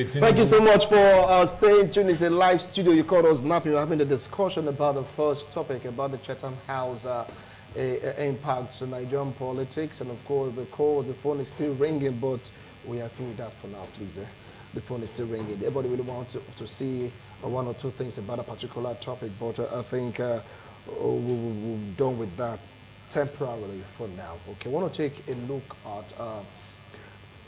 Thank you so much for staying tuned. It's a live studio. You called us napping. We're having a discussion about the first topic, about the Chatham House impacts on Nigerian politics. And of course, the phone is still ringing, but we are through with that for now, please. The phone is still ringing. Everybody really wants to see one or two things about a particular topic, but I think we've done with that temporarily for now. Okay, I want to take a look at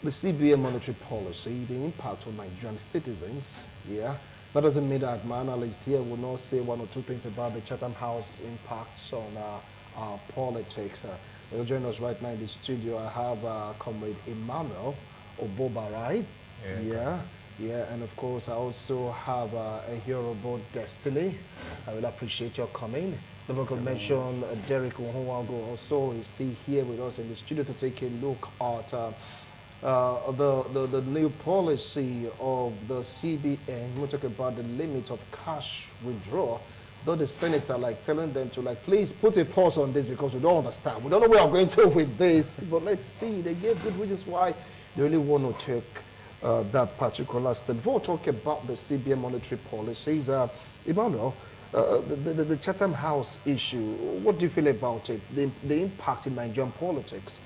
the CBN monetary policy, the impact on Nigerian citizens. Yeah, that doesn't mean that my analyst here will not say one or two things about the Chatham House impacts on our politics. They'll join us right now in the studio. I have Comrade Emmanuel Oboba, right? Yeah, and of course I also have a Yoruba Destiny. I will appreciate your coming. The vocal mention Derek Ohunwago also is still here with us in the studio to take a look at the new policy of the CBN. We'll talk about the limit of cash withdrawal. Though the Senate are like telling them to please put a pause on this because we don't understand. We don't know where I'm going to with this, but let's see. They gave good reasons why they really want to take that particular step. Before we talk about the CBN monetary policies, Emmanuel, the Chatham House issue, what do you feel about it? The impact in Nigerian politics?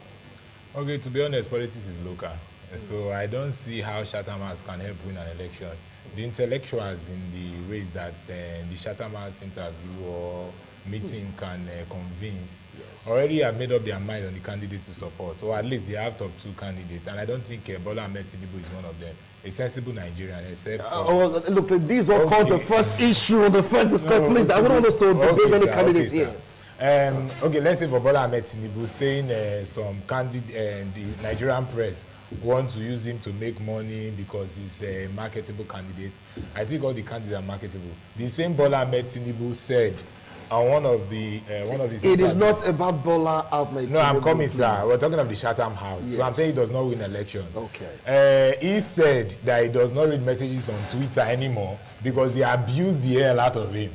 Okay, to be honest, politics is local. So I don't see how Chatham House can help win an election. The intellectuals in the ways that the Chatham House interview or meeting can convince already have made up their mind on the candidate to support, or at least they have top two candidates. And I don't think Bola Ahmed Tinubu is one of them. A sensible Nigerian, except for... look, this what caused the first issue, the first discussion. Please, I wouldn't understand debate any candidates here. Okay, let's say for Bola Ahmed Tinubu saying some candidate, the Nigerian press want to use him to make money because he's a marketable candidate. I think all the candidates are marketable. The same Bola Ahmed Tinubu said on one of the it is not about Bola Ahmed Tinubu. No, I'm coming, sir. We're talking of the Chatham House. Yes. So I'm saying he does not win election. Okay. He said that he does not read messages on Twitter anymore because they abuse the hell out of him.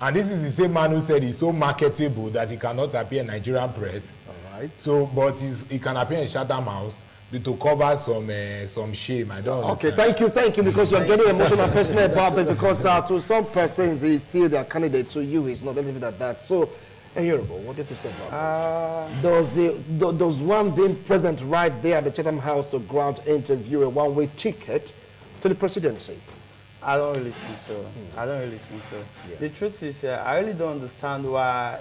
And this is the same man who said he's so marketable that he cannot appear in Nigerian press. All right. So, but he can appear in Chatham House to cover some shame. I don't understand. Okay, thank you, because you're getting emotional personal about it, because to some persons, he's still their candidate. To you, he's not. Let's leave it at that. So, Yoruba, what did you say about this? Does one being present right there at the Chatham House to grant interview a one-way ticket to the presidency? I don't really think so. I don't really think so. Yeah. The truth is, I really don't understand why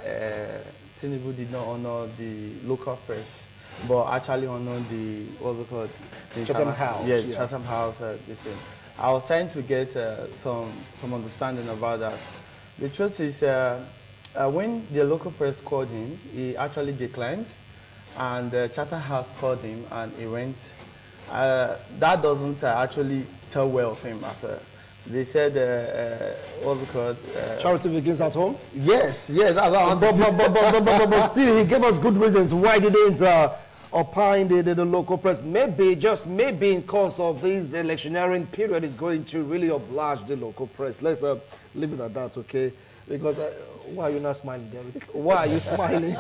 Tinubu did not honor the local press, but actually honor the, what's it called? The Chatham House. Yeah, Chatham House. This thing. I was trying to get some understanding about that. The truth is, when the local press called him, he actually declined, and Chatham House called him, and he went. That doesn't actually tell well of him as well. They said, what's it called? Charity begins at home? Yes, that's but still, he gave us good reasons why he didn't opine the local press. Maybe, just maybe, in course of this electioneering period, is going to really oblige the local press. Let's leave it at that, okay? Because why are you not smiling, Derek? Why are you smiling?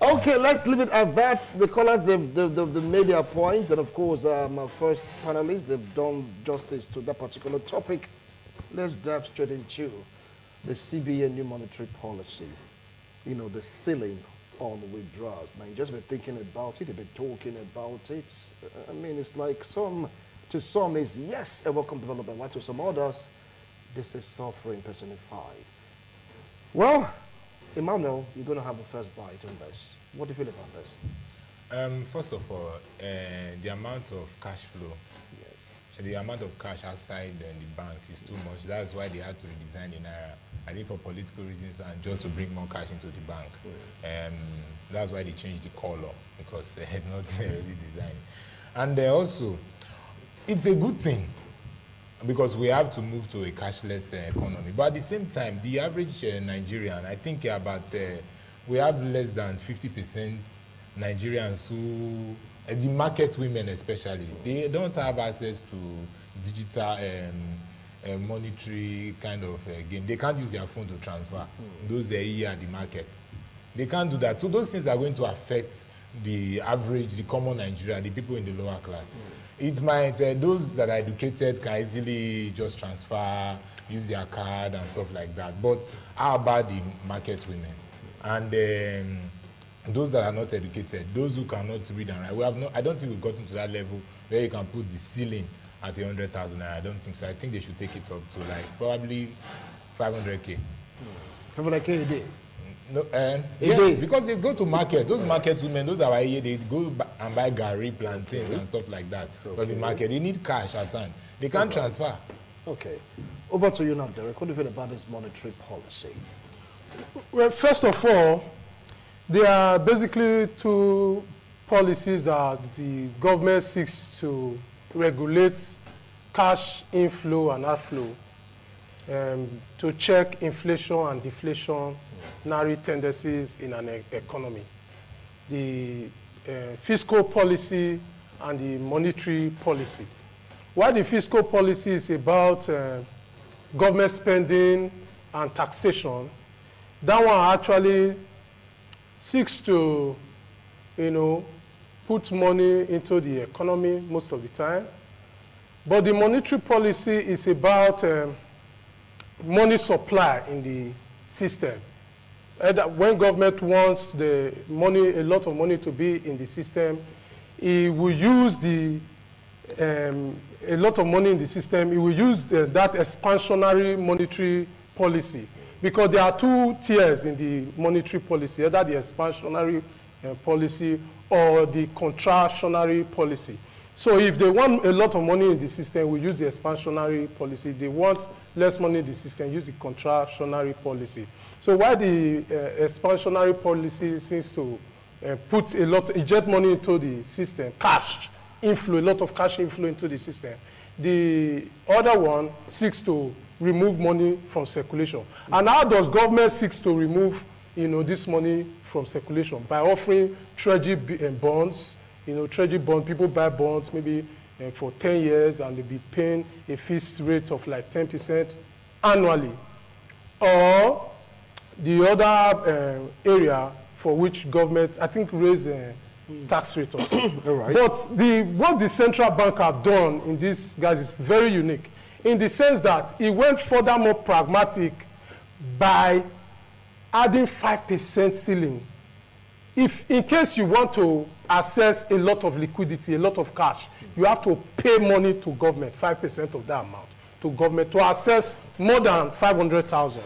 Okay, let's leave it at that. The callers, they've made their points, and of course, my first panelists, they've done justice to that particular topic. Let's dive straight into the CBN new monetary policy. You know, the ceiling on withdrawals. Now, you just been thinking about it, you've been talking about it. I mean, it's like to some is yes, a welcome development, while to some others, this is suffering personified. Well, Emmanuel, you're going to have the first bite on this. What do you feel about this? First of all, the amount of cash flow, the amount of cash outside the bank is too much. That's why they had to redesign the Naira. I think for political reasons and just to bring more cash into the bank. That's why they changed the color, because they had not really designed. And also, it's a good thing, because we have to move to a cashless economy. But at the same time, the average Nigerian, I think we have less than 50% Nigerians who, the market women especially, they don't have access to digital monetary kind of game. They can't use their phone to transfer. Those here at the market. They can't do that. So those things are going to affect the average, the common Nigerian, the people in the lower class. It might, those that are educated can easily just transfer, use their card and stuff like that. But how about the market women? And those that are not educated, those who cannot read and write, I don't think we've gotten to that level where you can put the ceiling at 100,000. I don't think so. I think they should take it up to like probably 500K. 500K a day? No, yes, because they go to market. Those market women, those are here, they go and buy gari, plantains and stuff like that. But the market, they need cash at time. They can't transfer. Okay. Over to you now, Derek. What do you feel about this monetary policy? Well, first of all, there are basically two policies that the government seeks to regulate: cash inflow and outflow, to check inflation and deflationary tendencies in an economy. The fiscal policy and the monetary policy. While the fiscal policy is about government spending and taxation, that one actually seeks to, put money into the economy most of the time. But the monetary policy is about money supply in the system. When government wants the money, a lot of money to be in the system, it will use a lot of money in the system. It will use that expansionary monetary policy, because there are two tiers in the monetary policy, either the expansionary policy or the contractionary policy. So if they want a lot of money in the system, we use the expansionary policy. If they want less money in the system, use the contractionary policy. So while the expansionary policy seems to inject money into the system, cash inflow, a lot of cash inflow into the system, the other one seeks to remove money from circulation. And how does government seeks to remove this money from circulation? By offering treasury bonds. Treasury bond, people buy bonds maybe for 10 years and they'll be paying a fixed rate of like 10% annually. Or the other area for which government, I think, raise a tax rate or something. Right. But what the central bank have done in this, guys, is very unique, in the sense that it went furthermore pragmatic by adding 5% ceiling. If in case you want to access a lot of liquidity, a lot of cash, you have to pay money to government, 5% of that amount to government to access more than 500,000,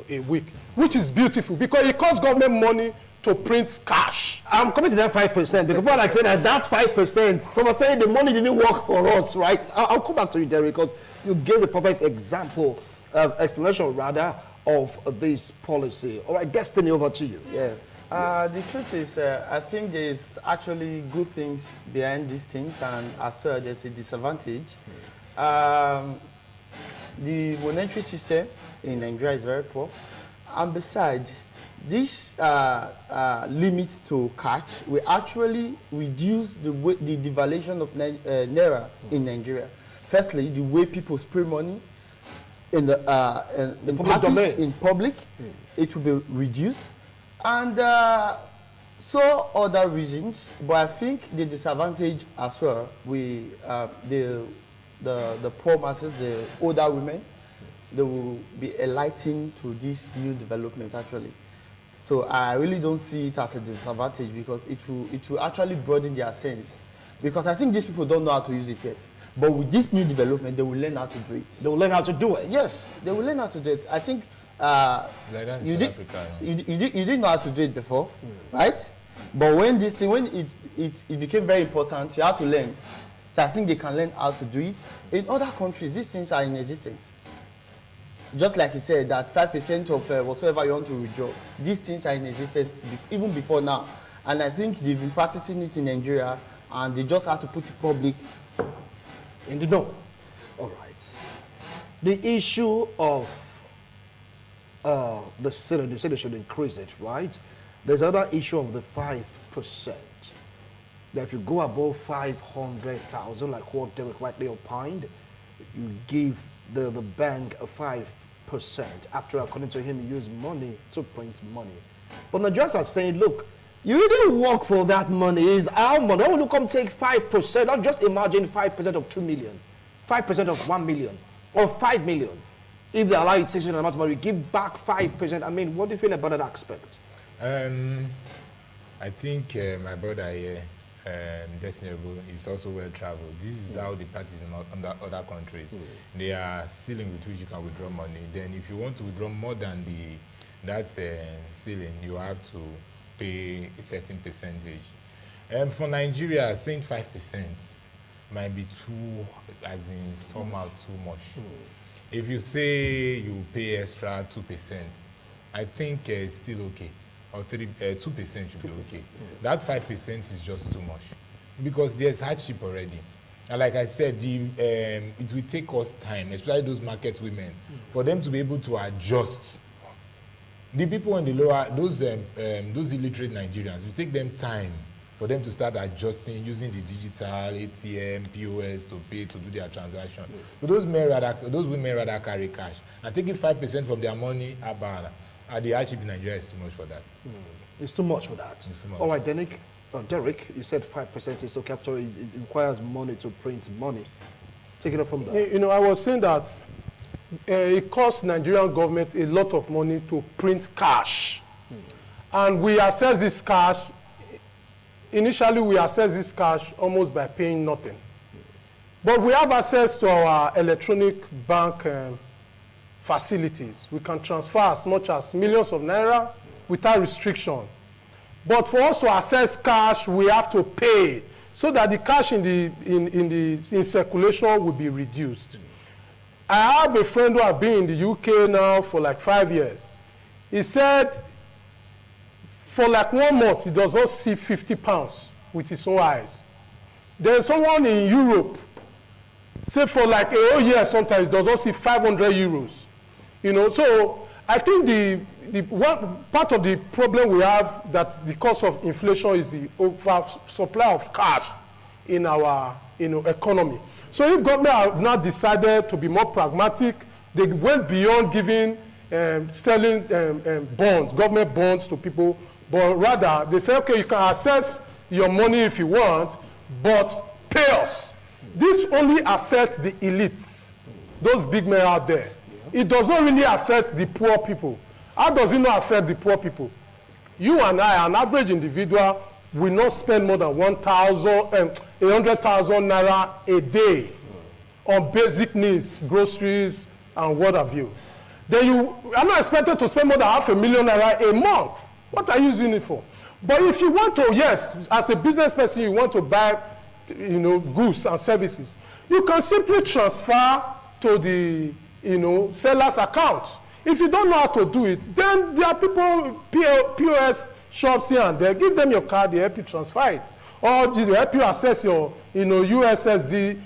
a week, which is beautiful because it costs government money to print cash. I'm coming to that 5% because people are like saying that 5%. Someone saying the money didn't work for us, right? I'll come back to you, Derek, because you gave a perfect example, explanation rather, of this policy. All right, Destiny, over to you. Yeah. The truth is, I think there's actually good things behind these things, and as well there's a disadvantage. The monetary system in Nigeria is very poor, and besides, this limit to cash will actually reduce the devaluation of Naira in Nigeria. Firstly, the way people spray money in public, it will be reduced. And so other reasons, but I think the disadvantage as well, the poor masses, the older women, they will be enlightened to this new development actually. So I really don't see it as a disadvantage because it will actually broaden their sense. Because I think these people don't know how to use it yet. But with this new development, they will learn how to do it. They will learn how to do it? Yes, they will learn how to do it. I think you didn't know how to do it before, right? But when it became very important, you have to learn. So I think they can learn how to do it. In other countries, these things are in existence. Just like you said, that 5% of whatsoever you want to withdraw, these things are in existence even before now. And I think they've been practicing it in Nigeria, and they just have to put it public. In the know. All right. The issue of the ceiling, they say they should increase it, right? There's another issue of the 5%. That if you go above 500,000, like what Derek rightly opined, you give the bank a 5%. After, according to him, he used money to print money. But Nigerians are saying, look, You didn't work for that money. It's our money. Why would you come take 5%? Not just imagine 5% of 2 million, 5% of 1 million, or 5 million. If they allow you to take an amount of money, give back 5%. I mean, what do you feel about that aspect? I think my brother here, Destinable, is also well traveled. This is how the parties in other countries. They are ceiling with which you can withdraw money. Then if you want to withdraw more than that ceiling, you have to pay a certain percentage. For Nigeria, saying 5% might be too, as in somehow too much. If you say you pay extra 2%, I think it's still okay. Or 2% should be okay. That 5% is just too much because there's hardship already. And like I said, it will take us time, especially those market women, for them to be able to adjust. The people in the lower, those illiterate Nigerians, it will take them time for them to start adjusting, using the digital ATM, POS to pay, to do their transaction. So those women rather carry cash. And taking 5% from their money, the hardship in Nigeria is too much for that. It's too much for that. It's too much. All right, Derek, you said 5% is so capital. It requires money to print money. Take it up from there. You know, I was saying that it costs Nigerian government a lot of money to print cash. And we access this cash, initially we access this cash almost by paying nothing. But we have access to our electronic bank facilities. We can transfer as much as millions of naira without restriction. But for us to access cash, we have to pay so that the cash in circulation will be reduced. I have a friend who has been in the UK now for like 5 years. He said for like 1 month, he does not see 50 pounds with his own eyes. There's someone in Europe, say for like a whole year sometimes, does not see 500 euros. You know, so I think the one part of the problem we have that the cause of inflation is the oversupply of cash in our economy. So if government have now decided to be more pragmatic, they went beyond giving, selling bonds, government bonds to people, but rather they say, okay, you can access your money if you want, but pay us. This only affects the elites, those big men out there. It does not really affect the poor people. How does it not affect the poor people? You and I, an average individual, will not spend more than 100,000 naira a day on basic needs, groceries, and what have you. Then you are not expected to spend more than 500,000 naira a month. What are you using it for? But if you want to, yes, as a business person, you want to buy, goods and services, you can simply transfer to the, seller's account. If you don't know how to do it, then there are people, POS shops here and there, give them your card, they help you transfer it. Or they help you access your, USSD,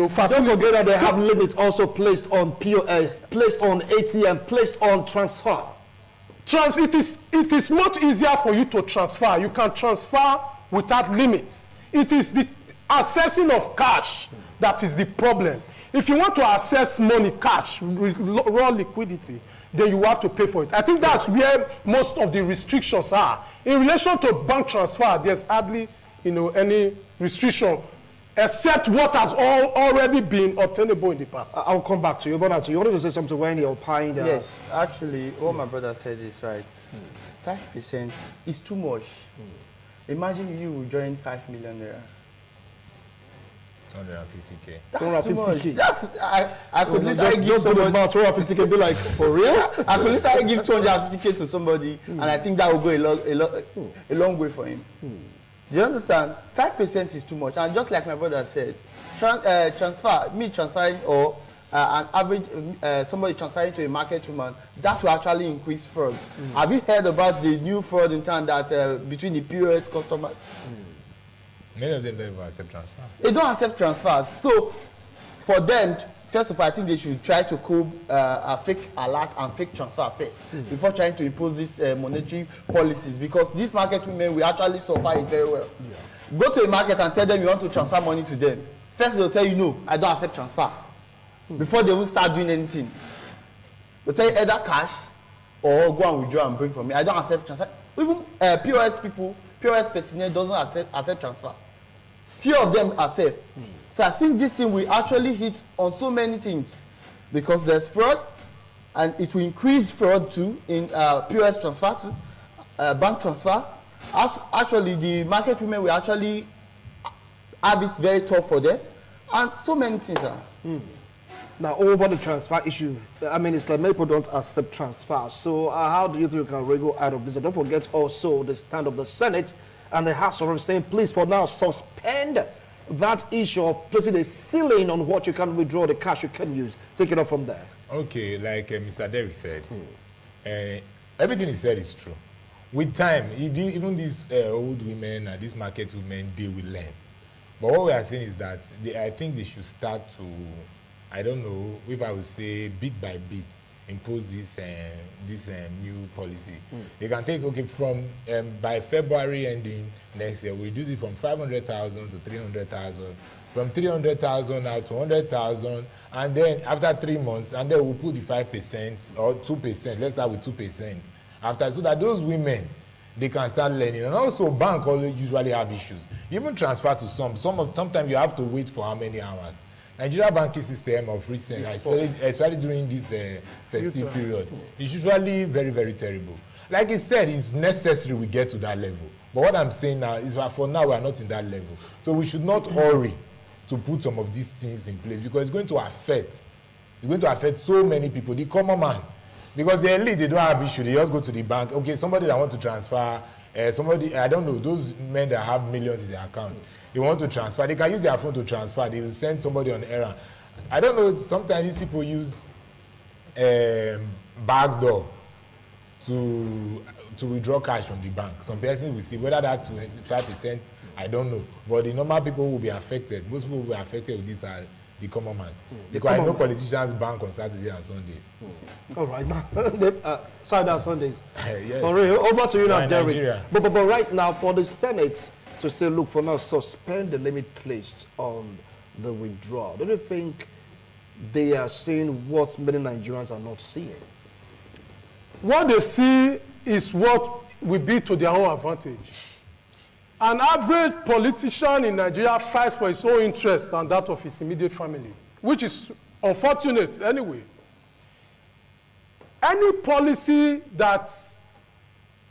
facility. Don't forget that they have limits also placed on POS, placed on ATM, placed on transfer. It is much easier for you to transfer. You can transfer without limits. It is the accessing of cash that is the problem. If you want to access money, cash, raw liquidity, then you have to pay for it. I think that's where most of the restrictions are. In relation to bank transfer, there's hardly, any restriction, except what has already been obtainable in the past. I'll come back to you. But you wanted to say something when you're opined. Yes, actually, what my brother said is right. 5% is too much. Imagine you withdrawing 5 million naira. 250K. That's too much. 250K. That's I could literally give somebody somebody 250K. Be like, for real? I could literally give 250K to somebody, and I think that will go a long way for him. Do you understand? 5% is too much, and just like my brother said, transferring or an average somebody transferring to a market woman, that will actually increase fraud. Have you heard about the new fraud in town that between the POS customers? Many of them don't even accept transfer. They don't accept transfers. So for them, first of all, I think they should try to curb a fake alert and fake transfer first before trying to impose these monetary policies, because these market women will actually suffer it very well. Yeah. Go to a market and tell them you want to transfer money to them. First they'll tell you, no, I don't accept transfer. Before they will start doing anything. They'll tell you either cash or go and withdraw and bring from me. I don't accept transfer. Even POS people, POS personnel doesn't accept transfer. Few of them accept. So I think this thing will actually hit on so many things because there's fraud, and it will increase fraud too in POS transfer too, bank transfer. Actually, the market women will actually have it very tough for them, and so many things are. Now, over the transfer issue, I mean, it's like many people don't accept transfer. So how do you think we can wriggle out of this? And don't forget also the stand of the Senate and the House of Reps saying, please, for now, suspend that issue of putting a ceiling on what you can withdraw, the cash you can use. Take it up from there. Okay, like Mr. Derrick said, everything he said is true. With time, even these old women and these market women, they will learn. But what we are saying is that I think they should start to, I don't know if I would say bit by bit, impose this new policy. They can take, okay, from by February ending next year, we reduce it from 500,000 to 300,000, from 300,000 now to 100,000, and then after 3 months, and then we'll put the 5% or 2%, let's start with 2%, after, so that those women, they can start learning. And also, bank always usually have issues. Even transfer to sometimes you have to wait for how many hours. Nigeria banking system of recent, especially during this festive period, is usually very, very terrible. Like he said, it's necessary we get to that level. But what I'm saying now is that for now, we are not in that level. So we should not hurry to put some of these things in place because it's going to affect so many people, the common man. Because the elite, they don't have issue. They just go to the bank. Okay, somebody that want to transfer, somebody, I don't know, those men that have millions in their account, they want to transfer. They can use their phone to transfer. They will send somebody on errand. I don't know, sometimes these people use backdoor to withdraw cash from the bank. Some persons will see whether that 25%, I don't know. But the normal people will be affected. Most people will be affected with this the common man. Because I know politicians bank on Saturday and Sundays. All right, now, Saturday and Sundays. Yes. For real, over to you now, Derrick. But right now, for the Senate to say, look, for now, suspend the limit placed on the withdrawal, do you think they are seeing what many Nigerians are not seeing? What they see is what will be to their own advantage. An average politician in Nigeria fights for his own interest and that of his immediate family, which is unfortunate anyway. Any policy that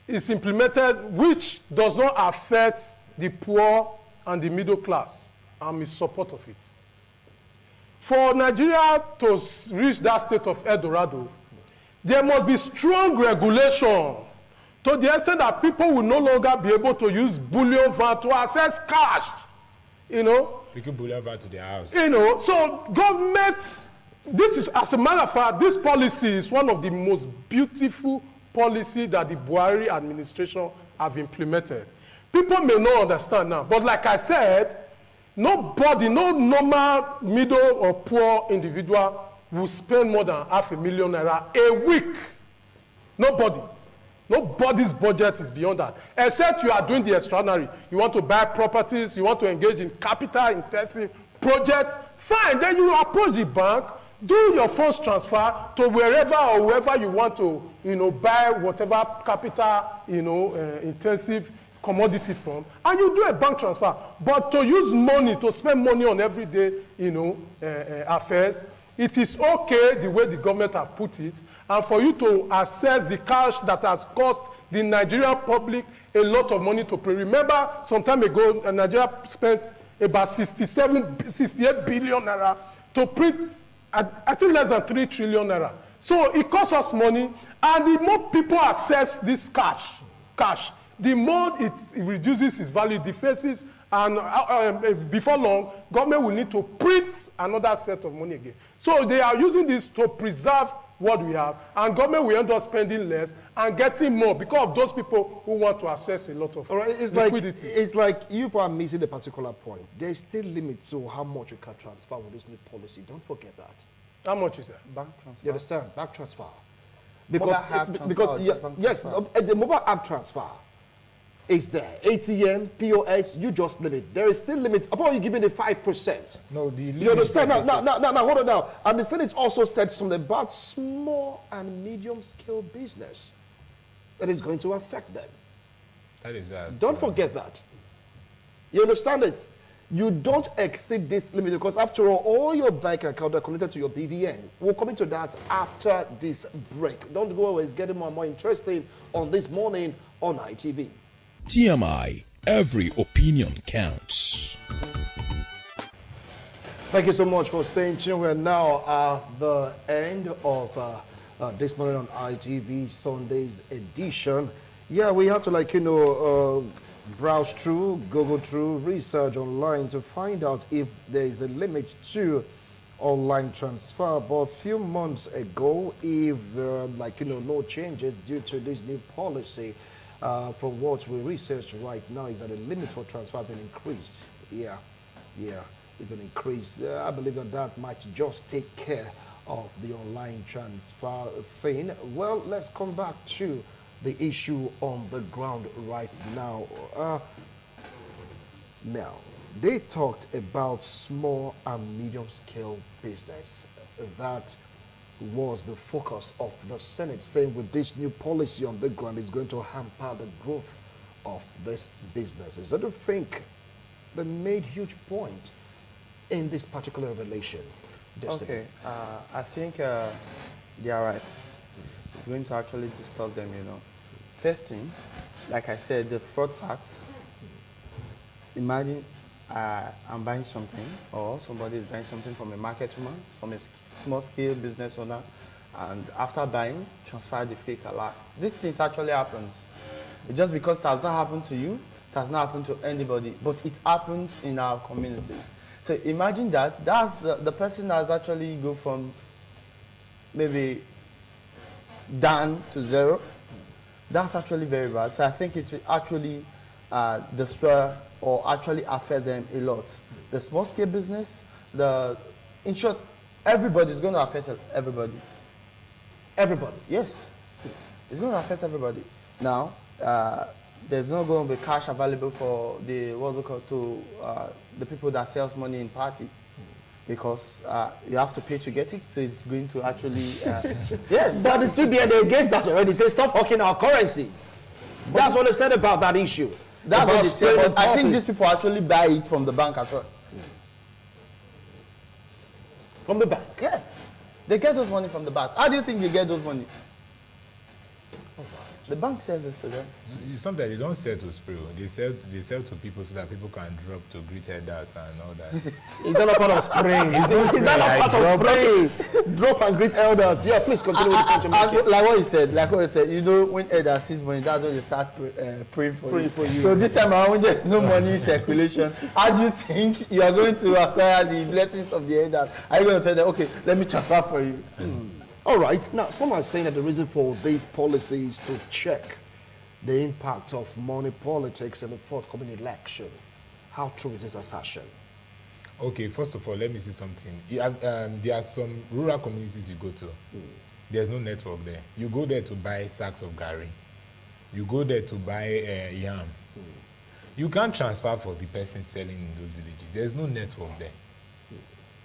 is implemented which does not affect the poor and the middle class, I'm in support of it. For Nigeria to reach that state of El Dorado, there must be strong regulation to the extent that people will no longer be able to use bullion van to access cash, you know. Taking bullion van to their house. You know, so government, this is, as a matter of fact, this policy is one of the most beautiful policy that the Buhari administration have implemented. People may not understand now, but like I said, nobody, no normal middle or poor individual will spend more than $500,000 naira a week. Nobody. Nobody's budget is beyond that. Except you are doing the extraordinary. You want to buy properties, you want to engage in capital-intensive projects, fine. Then you approach the bank, do your funds transfer to wherever or whoever you want to, you know, buy whatever capital, you know, intensive commodity from, and you do a bank transfer. But to use money, to spend money on everyday, you know, affairs, it is okay the way the government have put it, and for you to access the cash that has cost the Nigerian public a lot of money to pay. Remember, some time ago, Nigeria spent about 68 billion naira to print, I think, less than 3 trillion naira. So it costs us money, and the more people access this cash, the more it reduces its value, defaces, and before long, government will need to print another set of money again. So they are using this to preserve what we have, and government will end up spending less and getting more because of those people who want to access a lot of liquidity. It's like you are missing a particular point. There's still limits to how much you can transfer with this new policy. Don't forget that. How much is that? Bank transfer. You understand? Bank transfer. Mobile app transfer, yes, the mobile app transfer is there. ATM, POS, you just limit. There is still limit. Upon you giving the 5%. No, the limit. You understand? Now, hold on now. And the Senate also said something about small and medium scale business that is going to affect them. That is right. Don't forget that. You understand it? You don't exceed this limit because after all your bank account are connected to your BVN. We'll come into that after this break. Don't go away. It's getting more and more interesting on This Morning on ITV. TMI, every opinion counts. Thank you so much for staying tuned. We're now at the end of This Morning on ITV Sunday's edition. Yeah, we have to browse through, Google through, research online to find out if there is a limit to online transfer. But a few months ago, if no changes due to this new policy, from what we researched right now, is that the limit for transfer has been increased. Yeah, it's been increased. I believe that might just take care of the online transfer thing. Well, let's come back to the issue on the ground right now. Now, they talked about small and medium scale business. That was the focus of the Senate, saying with this new policy on the ground is going to hamper the growth of this businesses. I don't think they made huge point in this particular revelation. Destiny. Okay, I think they are right. It's going to actually disturb them, First thing, like I said, the fraud part. Imagine I'm buying something, or somebody is buying something from a market woman, from a small-scale business owner, and after buying, transfer the fake alert. These things actually happens. Just because it has not happened to you, it has not happened to anybody, but it happens in our community. So imagine that's the person has actually go from maybe down to zero. That's actually very bad. So I think it will actually destroy or actually affect them a lot. The small scale business, in short, everybody is going to affect everybody. Everybody? Yes. It's going to affect everybody. Now, there's not going to be cash available for the people that sells money in party, because you have to pay to get it, so it's going to actually yes. But the CBN, they against that already. Say stop hawking our currencies. That's what they said about that issue. That's what they said. But I think these people actually buy it from the bank as well. From the bank? Yeah. They get those money from the bank. How do you think they get those money? The bank sells this to them. Sometimes they don't sell to spray. They sell to people so that people can drop to greet elders and all that. Is that not part of spraying? Is that not part of spraying? Drop and greet elders. Yeah, please continue with the point. Like what you said, when elders sees money, that's when they start praying for you. So this time around, when there's no money in circulation, how do you think you are going to acquire the blessings of the elders? Are you going to tell them, okay, let me transfer for you? All right. Now, some are saying that the reason for these policies to check the impact of money politics in the forthcoming election. How true is this assertion? Okay, first of all, let me say something. There are some rural communities you go to. There's no network there. You go there to buy sacks of gari. You go there to buy yam. You can't transfer for the person selling in those villages. There's no network there.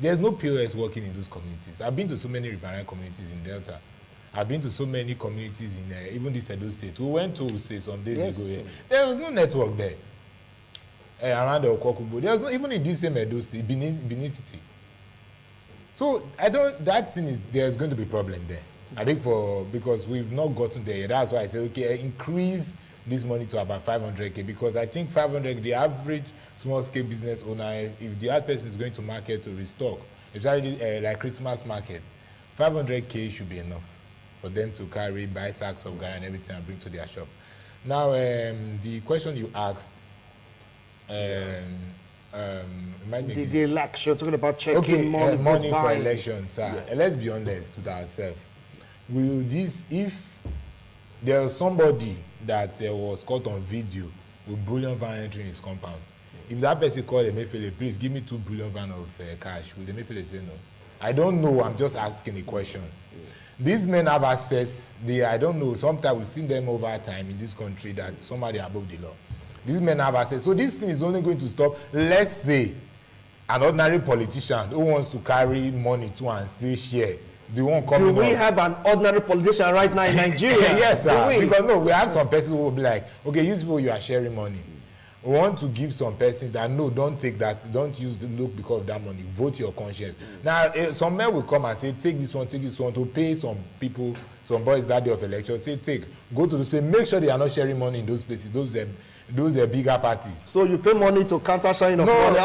There's no POS working in those communities. I've been to so many riverine communities in Delta. I've been to so many communities in even this Edo State. We went to say some days ago here. There was no network there. Around the Okwakubo. There was no, even in this same Edo State, Benin City. So that thing is, there's going to be a problem there. I think because we've not gotten there yet. That's why I said, okay, increase this money to about 500K, because I think 500, the average small-scale business owner, if the other person is going to market to restock, especially like Christmas market, 500K should be enough for them to buy sacks of gari and everything and bring to their shop. Now, the question you asked, the election, talking about checking money for elections. Let's be honest with ourselves. If there was somebody that was caught on video with bullion van entering his compound, if that person called Emefiele, please give me 2 billion van of cash, will Emefiele say no? I don't know. I'm just asking a question. These men have access. I don't know. Sometimes we've seen them over time in this country that somebody above the law. These men have access. So this thing is only going to stop, let's say, an ordinary politician who wants to carry money to and still share the one coming Do we up. have an ordinary politician right now in Nigeria? Yes, sir. Do we? Because no, we have some persons who will be like, okay, you people, you are sharing money. We want to give some persons that no, don't take that, don't use the look because of that money. Vote your conscience. Now, some men will come and say, take this one to pay some people, some boys that day of election. Say, go to those places. Make sure they are not sharing money in those places. Those are bigger parties. So you pay money to counter sharing of No, money?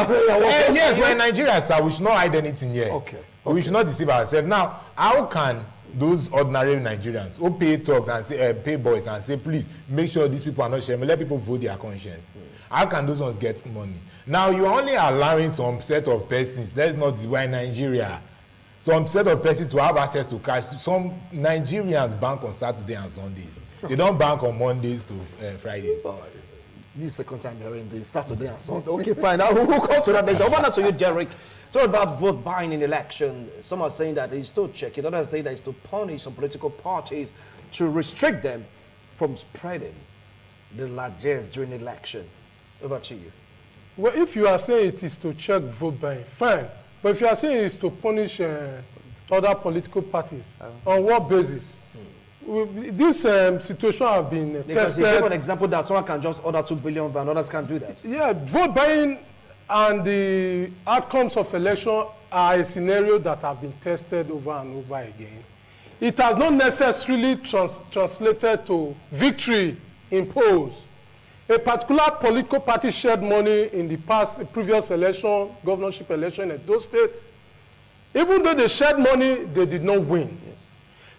yes, we're in Nigeria, sir. We should not hide anything here. Okay. We should not deceive ourselves. Now, how can those ordinary Nigerians who pay thugs and say, pay boys and say, please make sure these people are not sharing, let people vote their conscience? How can those ones get money? Now, you are only allowing some set of persons, let's not divide Nigeria, some set of persons to have access to cash. Some Nigerians bank on Saturday and Sundays. They don't bank on Mondays to Fridays. This is the second time hearing this, Saturday and Sunday. Okay, fine. Now we'll come to that next. I want to you, Derek. Talk about vote buying in election. Some are saying that it's to check it. Others say that it's to punish some political parties to restrict them from spreading the largesse during election. Over to you. Well, if you are saying it is to check vote buying, fine. But if you are saying it's to punish other political parties, on what basis? This situation have been Because tested. you gave an example that someone can just order 2 billion and others can't do that. Yeah, vote buying and the outcomes of election are a scenario that have been tested over and over again. It has not necessarily translated to victory in polls. A particular political party shared money in the previous election, governorship election in those states. Even though they shared money, they did not win. Yes.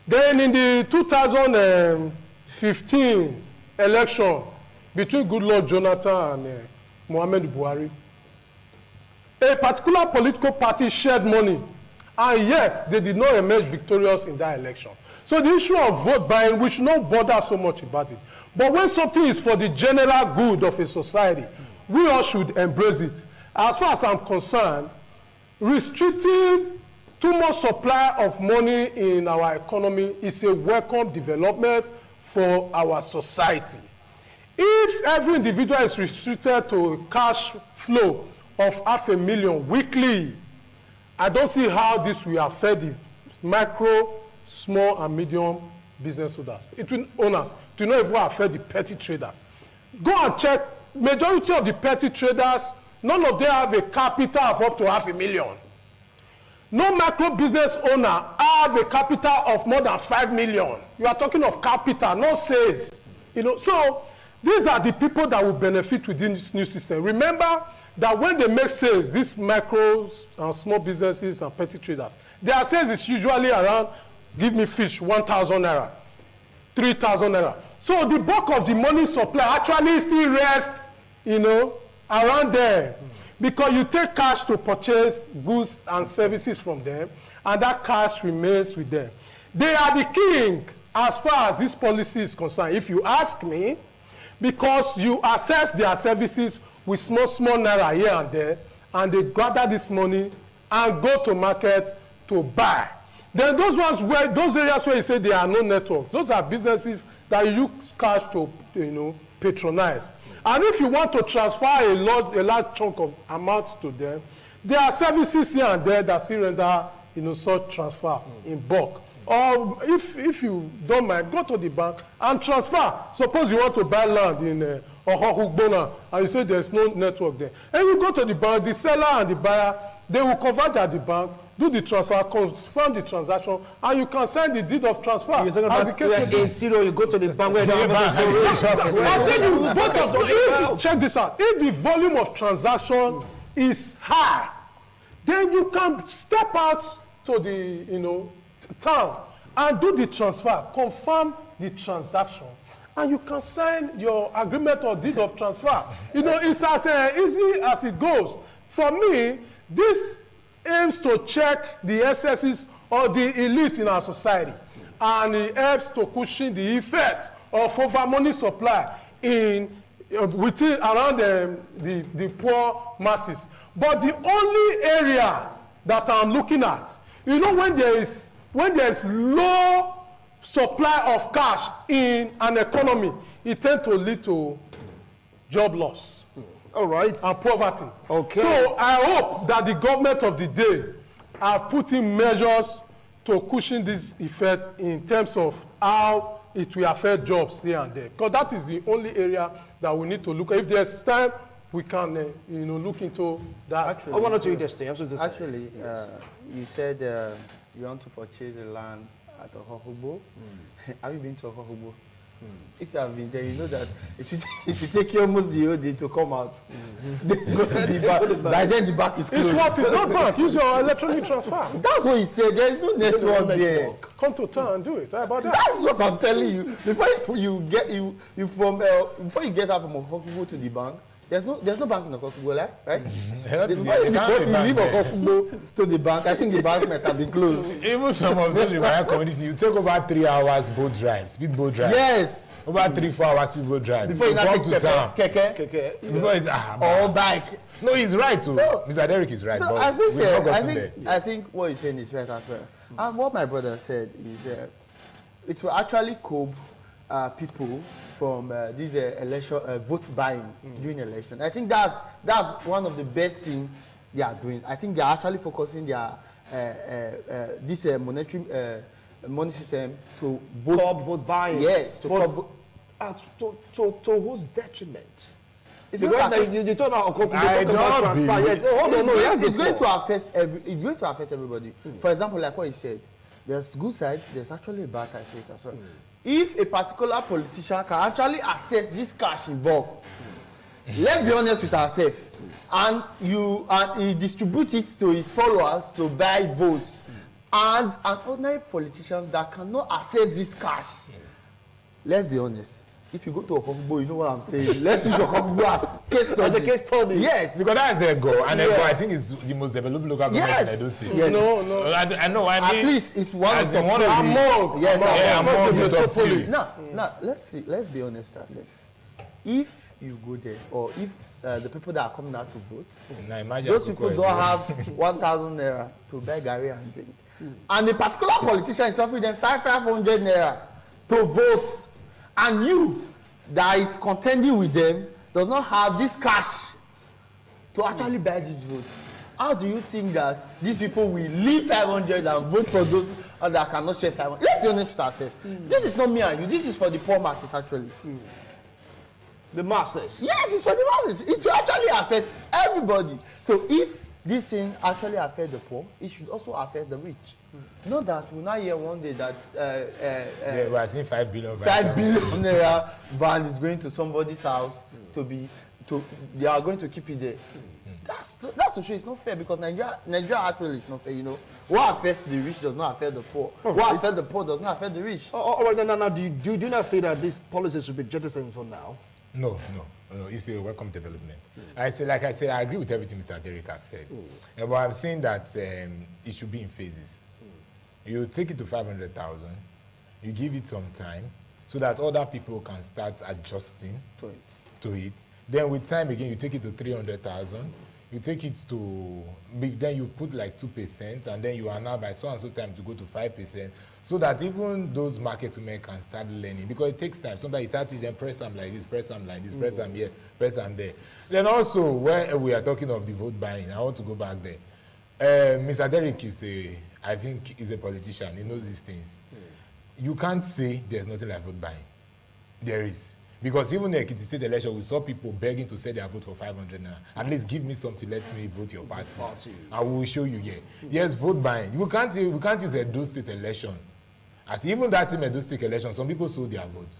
Then in the 2015 election between Goodluck Jonathan and Muhammadu Buhari, a particular political party shared money, and yet they did not emerge victorious in that election. So the issue of vote buying, we should not bother so much about it. But when something is for the general good of a society, we all should embrace it. As far as I'm concerned, restricting too much supply of money in our economy is a welcome development for our society. If every individual is restricted to a cash flow of $500,000 weekly, I don't see how this will affect the micro, small, and medium business owners. It will not even affect the petty traders. Go and check. Majority of the petty traders, none of them have a capital of up to $500,000. No micro business owner have a capital of more than 5 million. You are talking of capital, not sales. So these are the people that will benefit within this new system. Remember that when they make sales, these micros and small businesses and petty traders, their sales is usually around, give me fish, 1,000 naira, 3,000 naira. So the bulk of the money supply actually still rests, around there. Because you take cash to purchase goods and services from them, and that cash remains with them. They are the king as far as this policy is concerned, if you ask me, because you access their services with small naira here and there, and they gather this money and go to market to buy. Then those areas where you say there are no networks, those are businesses that you use cash to patronize. And if you want to transfer a large chunk of amounts to them, there are services here and there that still render such transfer in bulk. Or if you don't mind, go to the bank and transfer. Suppose you want to buy land in Ohohugbona and you say there's no network there. And you go to the bank, the seller and the buyer, they will convert at the bank, do the transfer, confirm the transaction, and you can sign the deed of transfer. You're talking about you go to the bank where they check this out. If the volume of transaction is high, then you can step out to the town and do the transfer, confirm the transaction, and you can sign your agreement or deed of transfer. It's as easy as it goes. For me, this aims to check the excesses of the elite in our society, and it helps to cushion the effect of over money supply within around the poor masses. But the only area that I'm looking at, when there is low supply of cash in an economy, it tends to lead to job loss. All right. And poverty. Okay. So I hope that the government of the day have put in measures to cushion this effect in terms of how it will affect jobs here and there? Because that is the only area that we need to look at. If there's time, we can look into that. Actually, I want to do this thing. Actually, you said you want to purchase a land at Ohohugbo. Have you been to Ohohugbo? If you have been there, you know that it should take you almost the whole day to come out. Go to the bank. By then the bank is closed. It's what? It's not bank. Use your electronic transfer. That's what he said. There is no network there. Come to town and do it. How about that? That's what I'm telling you. Before you get out from Ohohugbo to the bank, there's no bank in Ohohugbo, right? Before you leave Ohohugbo to the bank, I think the bank might have been closed. Even some of those Rivera communities, you take over 3 hours boat drive, speed boat drive. Yes. Over 3-4 hours speed boat drive. Before you come take to town. keke. Before it's Or bike. No, he's right too. So, Mr. Derek is right. So but I think what he's saying is right as well. And what my brother said is it will actually cope people from this election vote buying during election. I think that's one of the best things they are doing. I think they are actually focusing their this monetary money system to vote buying. Yes, to whose detriment? It's you talk about transfer. Yes. It's going to affect everybody. For example, like what he said, there's good side, there's actually a bad side to it as well. If a particular politician can actually access this cash in bulk, let's be honest with ourselves, and he distributes it to his followers to buy votes, and an ordinary politician that cannot access this cash, let's be honest. If you go to Ohohugbo, you know what I'm saying. Let's use Ohohugbo as a case study. Yes. Because that's Ego. And Ego, I think, is the most developed local government in Edo State. Yes. No. I know. I mean, at least it's one of the among the top three. Now, let's be honest with ourselves. If you go there, or if the people that are coming out to vote, those people don't have 1,000 naira to buy garri and drink. And a particular politician is offering them 500 naira to vote. And you that is contending with them does not have this cash to actually buy these votes. How do you think that these people will leave 500 and vote for those that cannot share 500? Let's be honest with ourselves. This is not me and you. This is for the poor masses, actually. The masses. Yes, it's for the masses. It will actually affect everybody. So if this thing actually affects the poor, it should also affect the rich. Not that we'll not hear one day that we are seeing 5 billion naira van is going to somebody's house they are going to keep it there. That's the truth. It's not fair, because Nigeria actually is not fair. What affects the rich does not affect the poor. What affects the poor does not affect the rich. All right, now, do you not feel that this policy should be jettisoned for now? No. It's a welcome development. I agree with everything Mr. Derek has said. But I'm saying that it should be in phases. You take it to 500,000, you give it some time so that other people can start adjusting to it. Then with time again, you take it to 300,000, you take it to, then you put like 2%, and then you are now by so and so time to go to 5%, so that even those market women can start learning, because it takes time. Sometimes it's hard to press them like this, press them like this, press them here, press them there. Then also, when we are talking of the vote buying, I want to go back there. Mr. Derek I think is a politician. He knows these things. You can't say there's nothing like vote buying. There is. Because even in the Ekiti State election, we saw people begging to sell their vote for 500 naira. At least give me something, let me vote your party. I will show you here. Yes, vote buying. We can't use a Edo State election. As even that same Edo State election, some people sold their vote.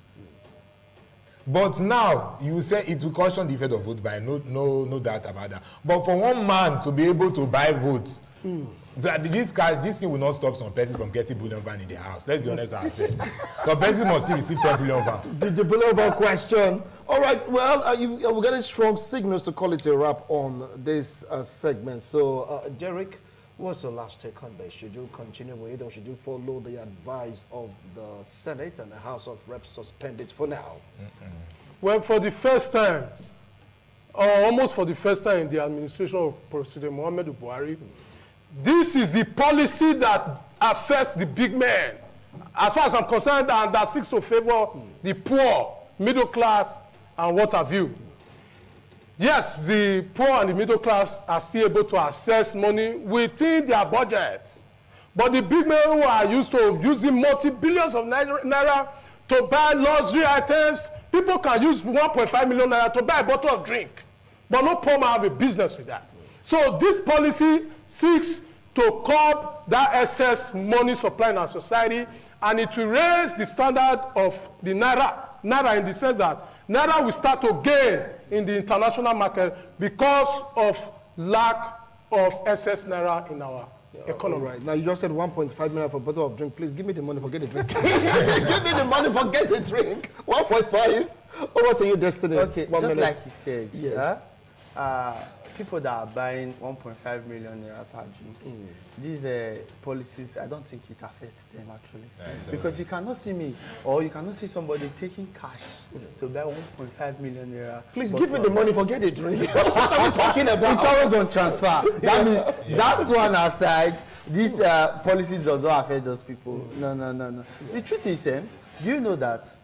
But now, you say it will caution the effect of vote buying. No doubt about that. But for one man to be able to buy votes, so this thing will not stop some persons from getting bullion van in their house. Let's be honest with ourselves. Some persons must still receive 10 billion van. The bullion van question. All right, well, we're getting strong signals to call it a wrap on this segment. So, Derek, what's the last take on this? Should you continue with it, or should you follow the advice of the Senate and the House of Reps, suspend it for now? Well, for the first time, or almost for the first time in the administration of President Muhammadu Buhari, this is the policy that affects the big men. As far as I'm concerned, and that seeks to favor the poor, middle class, and what have you. Yes, the poor and the middle class are still able to access money within their budgets. But the big men who are used to using multi-billions of naira to buy luxury items, people can use 1.5 million naira to buy a bottle of drink. But no poor man have a business with that. So this policy seeks to curb that excess money supply in our society, and it will raise the standard of the naira in the sense that naira will start to gain in the international market because of lack of excess naira in our economy. Right. Now, you just said 1.5 million for a bottle of drink. Please give me the money for get the drink. Give me the money for get the drink. 1.5. Over to you, Destiny. Okay, 1 just minute. like he said, Yes. People that are buying 1.5 million naira per drink, these policies, I don't think it affects them actually. Because you cannot see me, or you cannot see somebody taking cash to buy 1.5 million naira. Please give me the money for get the drink. What are we talking about? It's always on transfer. That means that's one aside. These policies does not affect those people. No. The truth is, do you know that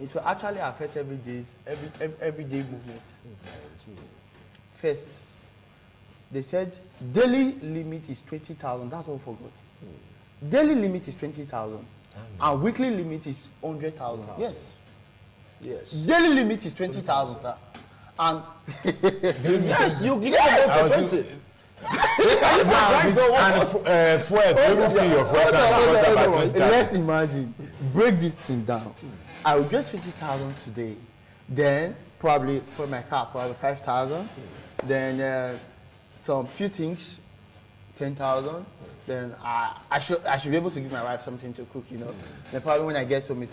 it will actually affect everyday movement? First, they said daily limit is 20,000. That's what we forgot. Daily limit is 20,000, and weekly limit is 100,000. Yes. Daily limit is 20,000, sir. And yes, you give us 20. Let's imagine, break this thing down. I will get 20,000 today, then probably for my car, probably 5,000. Then some few things, 10,000. Then I should be able to give my wife something to cook, you know. Then probably when I get to me,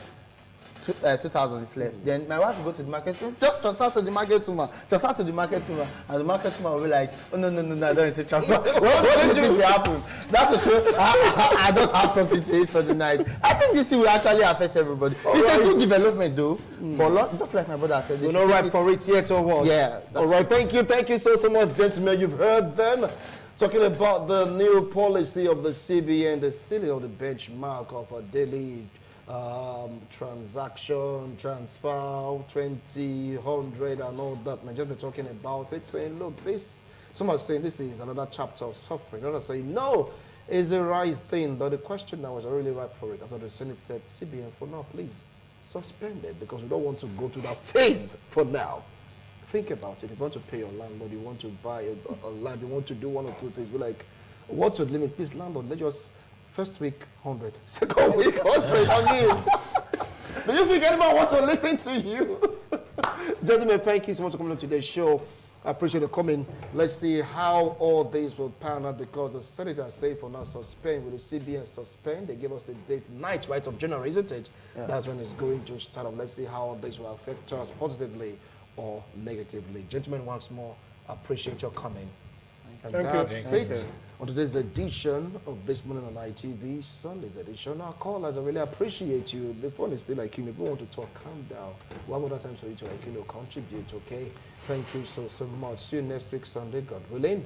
2,000 is left. Then my wife will go to the market room, just transfer to the market woman, and the market woman will be like, oh no, I don't receive transfer. What do you think will happen? That's for sure. I don't have something to eat for the night. I think this thing will actually affect everybody. It's a good development though, but just like my brother said, we're not right for it yet or what? Yeah. All right, thank you so much, gentlemen. You've heard them talking about the new policy of the CBN, the ceiling of the benchmark of a daily transaction, transfer, 20, 100 and all that. And just been talking about it, saying, look, some are saying this is another chapter of suffering. Others saying, no, it's the right thing. But the question now was really right for it. After the Senate said, CBN, for now, please, suspend it, because we don't want to go to that phase for now. Think about it. If you want to pay your landlord, you want to buy a land, you want to do one or two things, you're like, what's your limit? Please, landlord, let us first week 100, second week 100. I mean, do you think anyone wants to listen to you? Gentlemen, thank you so much for coming on today's show. I appreciate you coming. Let's see how all this will pan out, because the senators say for now suspend. Will the CBN suspend? They give us a date, 9th, right, of January, isn't it? Yeah. That's when it's going to start up. Let's see how all this will affect us positively or negatively. Gentlemen, once more, I appreciate your coming. Thank you. On today's edition of This Morning on ITV, Sunday's edition. Our callers, I really appreciate you. The phone is still like, if you want to talk, calm down. One more time for you to contribute, okay? Thank you so much. See you next week, Sunday, God willing.